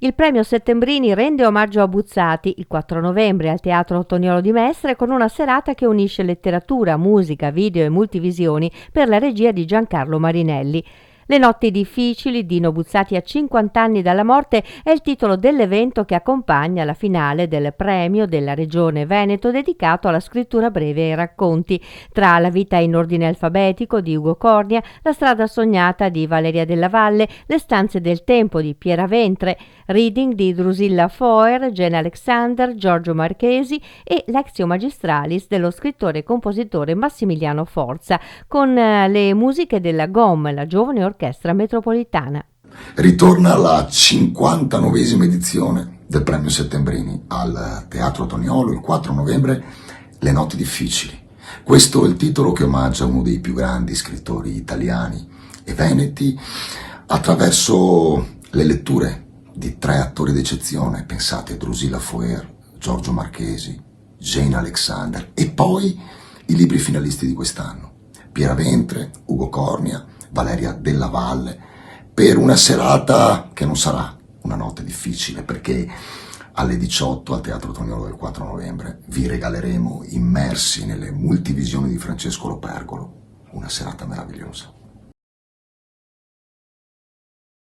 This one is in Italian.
Il premio Settembrini rende omaggio a Buzzati il 4 novembre al Teatro Toniolo di Mestre con una serata che unisce letteratura, musica, video e multivisioni per la regia di Giancarlo Marinelli. Le notti difficili, Dino Buzzati a 50 anni dalla morte, è il titolo dell'evento che accompagna la finale del premio della Regione Veneto dedicato alla scrittura breve e ai racconti. Tra La vita in ordine alfabetico di Ugo Cornia, La strada sognata di Valeria Della Valle, Le stanze del tempo di Piera Ventre, Reading di Drusilla Foer, Jane Alexander, Giorgio Marchesi e Lectio Magistralis dello scrittore e compositore Massimiliano Forza, con le musiche della GOM, la Giovane Orchestra Metropolitana. Ritorna la 59esima edizione del Premio Settembrini al Teatro Toniolo il 4 novembre, Le notti difficili. Questo è il titolo che omaggia uno dei più grandi scrittori italiani e veneti attraverso le letture di 3 attori d'eccezione, pensate Drusilla Foer, Giorgio Marchesi, Jane Alexander, e poi i libri finalisti di quest'anno, Piera Ventre, Ugo Cornia, Valeria Della Valle, per una serata che non sarà una notte difficile, perché alle 18 al Teatro Toniolo del 4 novembre vi regaleremo, immersi nelle multivisioni di Francesco Lo Pergolo, una serata meravigliosa.